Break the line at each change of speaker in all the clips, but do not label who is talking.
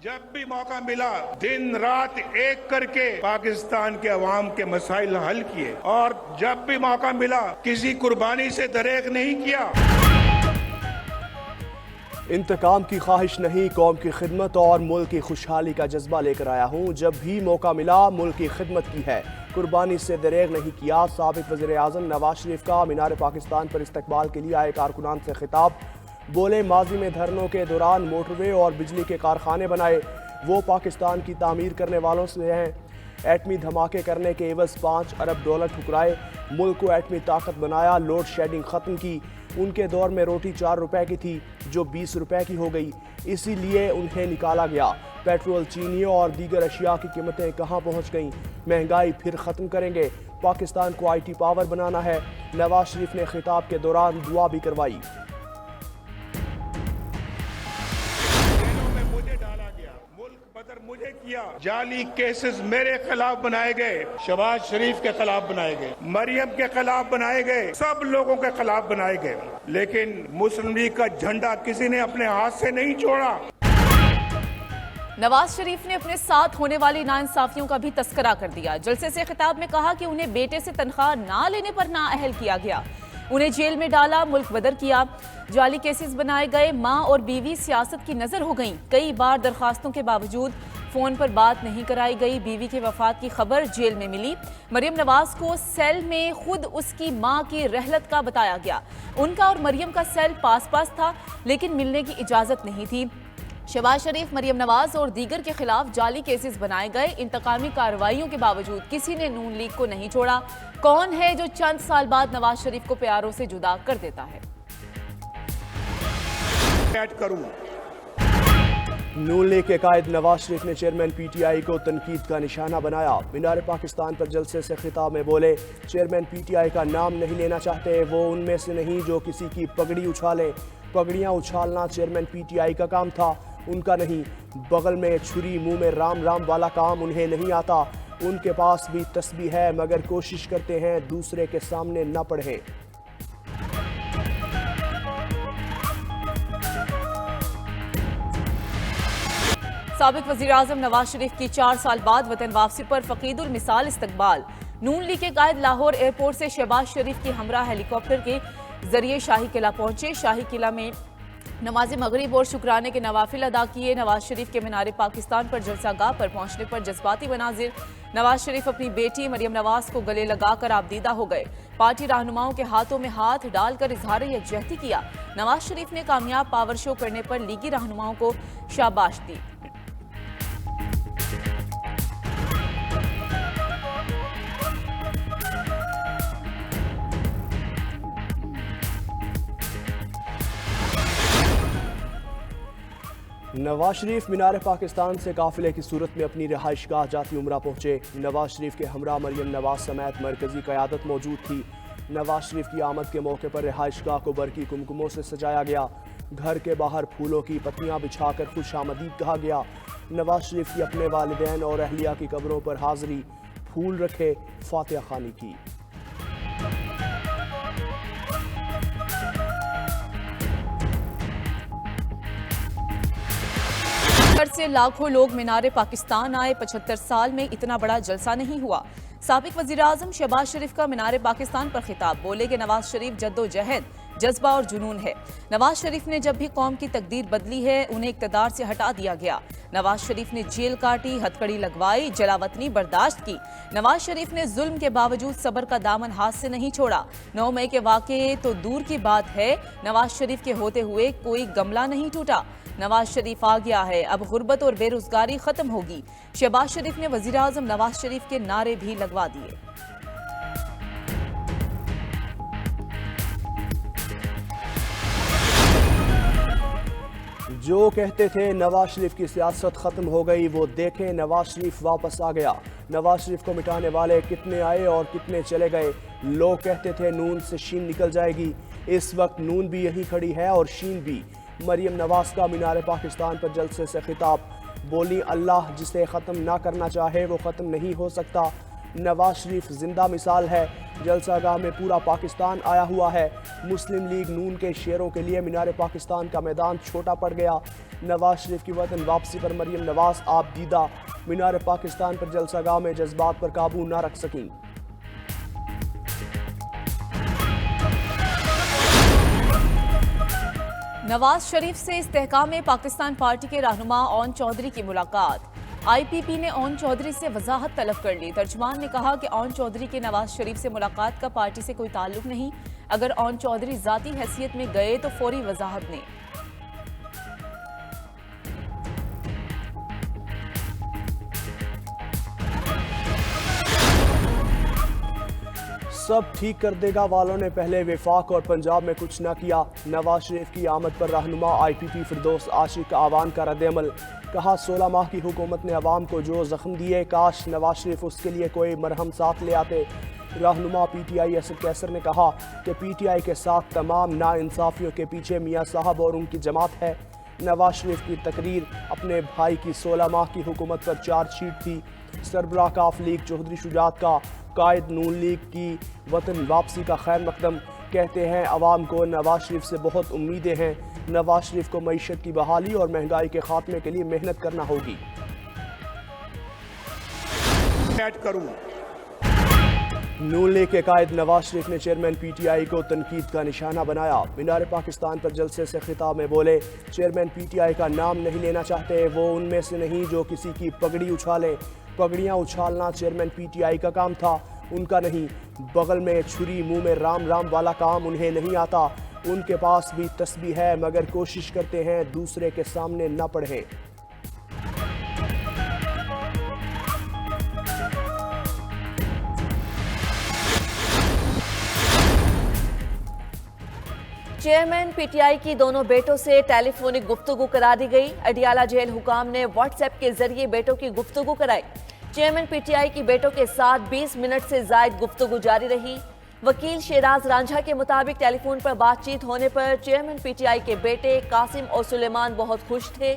जब भी मौका मिला दिन रात एक करके पाकिस्तान के अवाम के मसाइल हल किए और जब भी मौका मिला किसी कुर्बानी से दरेक नहीं किया।
इंतकाम की ख्वाहिश नहीं, कौम की खिदमत और मुल्क की खुशहाली का जज्बा लेकर आया हूँ। जब भी मौका मिला मुल्क की खिदमत की है, कुर्बानी से दरेग नहीं किया। साबिक वज़ीर आज़म नवाज शरीफ का मीनार पाकिस्तान पर इस्तकबाल के लिए आए कारकुनान से खिताब। बोले माजी में धरनों के दौरान मोटरवे और बिजली के कारखाने बनाए, वो पाकिस्तान की तामीर करने वालों से हैं। एटमी धमाके करने के एवज $5 अरब ठुकराए, मुल्क को एटमी ताकत बनाया। लोड शेडिंग ख़त्म की। उनके दौर में रोटी $4 की थी जो $20 की हो गई, इसीलिए उन्हें निकाला गया। पेट्रोल, चीनी और दीगर अशिया की कीमतें कहाँ पहुँच गईं? महंगाई फिर ख़त्म करेंगे, पाकिस्तान को IT पावर बनाना है। नवाज शरीफ ने खिताब के दौरान दुआ भी करवाई।
मुझे किया, जाली केसेस मेरे खिलाफ बनाए गए, शहबाज शरीफ के खिलाफ बनाए गए, मरियम के खिलाफ बनाए गए, सब लोगों के खिलाफ बनाए गए, लेकिन मुस्लिम लीग का झंडा किसी ने अपने हाथ से नहीं छोड़ा।
नवाज शरीफ ने अपने साथ होने वाली नाइंसाफियों का भी तस्करा कर दिया। जलसे से खिताब में कहा कि उन्हें बेटे से तनख्वाह ना लेने पर नाअहल किया गया, उन्हें जेल में डाला, मुल्क बदर किया, जाली केसेस बनाए गए। मां और बीवी सियासत की नजर हो गईं। कई बार दरखास्तों के बावजूद फोन पर बात नहीं कराई गई। बीवी के वफात की खबर जेल में मिली। मरियम नवाज को सेल में खुद उसकी मां की रहलत का बताया गया। उनका और मरियम का सेल पास पास था, लेकिन मिलने की इजाजत नहीं थी। शहबाज शरीफ, मरियम नवाज और दीगर के खिलाफ जाली केसेस बनाए गए। इंतकामी कार्रवाइयों के बावजूद किसी ने नून लीग को नहीं छोड़ा। कौन है जो चंद साल बाद नवाज शरीफ को प्यारों से जुदा कर देता है?
नून लीग के कायद नवाज शरीफ ने चेयरमैन PTI को तनकीद का निशाना बनाया। मीनार पाकिस्तान पर जलसे से खिताब में बोले, चेयरमैन PTI का नाम नहीं लेना चाहते, वो उनमें से नहीं जो किसी की पगड़ी उछाले। पगड़ियाँ उछालना चेयरमैन PTI का काम था, उनका नहीं। बगल में छुरी मुंह में राम राम वाला काम उन्हें नहीं आता। उनके पास भी तस्बीह है, मगर कोशिश करते हैं दूसरे के सामने न पढ़े।
साबिक वज़ीर आज़म नवाज शरीफ की 4 साल बाद वतन वापसी पर फकीदुल मिसाल इस्तकबाल। नून लीग के कायद लाहौर एयरपोर्ट से शहबाज शरीफ की हमरा हेलीकॉप्टर के जरिए शाही किला पहुंचे। शाही किला में नमाज मगरिब और शुक्राने के नवाफिल अदा किए। नवाज शरीफ के मीनार पाकिस्तान पर जलसागाह पर पहुंचने पर जज्बाती मनाजिर। नवाज शरीफ अपनी बेटी मरियम नवाज को गले लगाकर आबदीदा हो गए। पार्टी रहनुमाओं के हाथों में हाथ डालकर इजहार यकजहती किया। नवाज शरीफ ने कामयाब पावर शो करने पर लीगी रहनुमाओं को शाबाश दी।
नवाज शरीफ मीनार पाकिस्तान से काफिले की सूरत में अपनी रिहाइशगाह जाती उम्रा पहुंचे। नवाज शरीफ के हमरा मरियम नवाज समेत मरकजी क़यादत मौजूद थी। नवाज शरीफ की आमद के मौके पर रिहाइशगाह को बरकी कुमकुमों से सजाया गया। घर के बाहर फूलों की पत्तियां बिछाकर खुश आमदीद कहा गया। नवाज शरीफ की अपने वालिदैन और अहलिया की कब्रों पर हाजिरी, फूल रखे, फातिहा खानी की।
से लाखों लोग मीनार पाकिस्तान आए। 75 साल में इतना बड़ा जलसा नहीं हुआ। साबिक वज़ीर आज़म शहबाज शरीफ का मीनार पाकिस्तान पर खिताब। बोले कि नवाज शरीफ जद्दोजहद, जज्बा और जुनून है। नवाज शरीफ ने जब भी कौम की तकदीर बदली है, उन्हें इक़्तिदार से हटा दिया गया। नवाज शरीफ ने जेल काटी, हथकड़ी लगवाई, जलावतनी बर्दाश्त की। नवाज शरीफ ने जुल्म के बावजूद सब्र का दामन हाथ से नहीं छोड़ा। 9 मई के वाक़े तो दूर की बात है, नवाज शरीफ के होते हुए कोई गमला नहीं टूटा। नवाज शरीफ आ गया है, अब गुर्बत और बेरोजगारी खत्म होगी। शहबाज शरीफ ने वज़ीर आज़म नवाज शरीफ के नारे भी लगवा दिए।
जो कहते थे नवाज शरीफ की सियासत खत्म हो गई, वो देखें नवाज शरीफ वापस आ गया। नवाज शरीफ को मिटाने वाले कितने आए और कितने चले गए। लोग कहते थे नून से शीन निकल जाएगी, इस वक्त नून भी यही खड़ी है और शीन भी। मरियम नवाज का मीनार पाकिस्तान पर जलसे से खिताब। बोली, अल्लाह जिसे ख़त्म ना करना चाहे वो ख़त्म नहीं हो सकता। नवाज शरीफ जिंदा मिसाल है। जलसागाह में पूरा पाकिस्तान आया हुआ है। मुस्लिम लीग नून के शेरों के लिए मीनार पाकिस्तान का मैदान छोटा पड़ गया। नवाज शरीफ की वतन वापसी पर मरियम नवाज आप दीदा मीनार पाकिस्तान पर जलसागाह में जज्बात पर काबू न रख सकीं।
नवाज शरीफ से इस्तेहकाम में पाकिस्तान पार्टी के रहनुमा ओन चौधरी की मुलाकात। आईपीपी ने ओन चौधरी से वजाहत तलब कर ली। तर्जुमान ने कहा कि ओन चौधरी के नवाज शरीफ से मुलाकात का पार्टी से कोई ताल्लुक नहीं। अगर ओन चौधरी जाती हैसियत में गए तो फौरी वजाहत दें।
सब ठीक कर देगा वालों ने पहले वफाक और पंजाब में कुछ न किया। नवाज शरीफ की आमद पर रहनुमा आईपीपी फिरदौस आशिक का आह्वान का रद्द-ए-अमल। कहा 16 माह की हुकूमत ने अवाम को जो जख्म दिए, काश नवाज शरीफ उसके लिए कोई मरहम साथ ले आते। रहनुमा पीटीआई असद कैसर ने कहा कि पीटीआई के साथ तमाम नाइंसाफियों के पीछे मियाँ साहब और उनकी जमात है। नवाज शरीफ की तकरीर अपने भाई की 16 माह की हुकूमत पर चार्जशीट थी। सरबराह काफ लीग चौधरी शुजात का कायद नून लीग की वतन वापसी का खैर मकदम। कहते हैं अवाम को नवाज शरीफ से बहुत उम्मीदें हैं। नवाज शरीफ को मईशत की बहाली और महंगाई के खात्मे के लिए मेहनत करना होगी। नून लीग के कायद नवाज शरीफ ने चेयरमैन पीटीआई को तनकीद का निशाना बनाया। मीनार पाकिस्तान पर जलसे से खिताब में बोले, चेयरमैन पीटीआई का नाम नहीं लेना चाहते। वो उनमें से नहीं जो किसी की पगड़ी उछाले। पगड़ियाँ उछालना चेयरमैन पीटीआई का काम था, उनका नहीं। बगल में छुरी मुंह में राम राम वाला काम उन्हें नहीं आता। उनके पास भी तस्बीह है मगर कोशिश करते हैं दूसरे के सामने न पढ़े।
चेयरमैन पीटीआई की दोनों बेटों से टेलीफोनिक गुफ्तगू करा दी गई। अडियाला जेल हुकाम ने व्हाट्सएप के जरिए बेटों की गुफ्तगू कराई। चेयरमैन पीटीआई की बेटों के साथ 20 मिनट से जायद गुफ्तगू जारी रही। वकील शेराज रांझा के मुताबिक टेलीफोन पर बातचीत होने पर चेयरमैन पीटीआई के बेटे कासिम और सुलेमान बहुत खुश थे।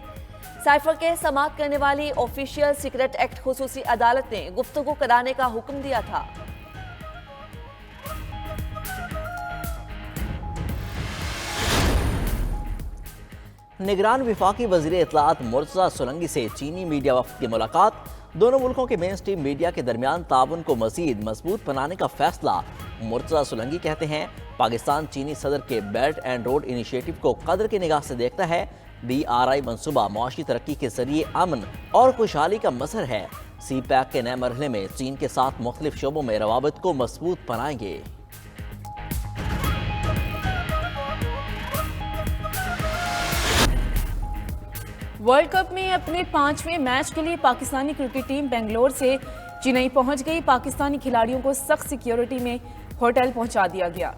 साइफर के समाअत करने वाली ऑफिशियल सीक्रेट एक्ट खुसूसी अदालत ने गुफ्तगू कराने का हुक्म दिया था।
निगरान विफाकी वज़ीर इत्तलाआत मुर्तज़ा सोलंकी से चीनी मीडिया वफ़द की मुलाकात। दोनों मुल्कों के मेन स्ट्रीम मीडिया के दरमियान ताउन को मज़ीद मजबूत बनाने का फैसला। मुर्तज़ा सोलंकी कहते हैं पाकिस्तान चीनी सदर के बेल्ट एंड रोड इनिशिएटिव को कदर की निगाह से देखता है। BRI मनसूबा मुआशी तरक्की के जरिए अमन और खुशहाली का मसर है। CPEC के नए मरहले में चीन के साथ मुख्तलिफ शोबों में रवाबित को मजबूत बनाएंगे।
वर्ल्ड कप में अपने 5वें मैच के लिए पाकिस्तानी क्रिकेट टीम बेंगलोर से चेन्नई पहुंच गई। पाकिस्तानी खिलाड़ियों को सख्त सिक्योरिटी में होटल पहुंचा दिया गया।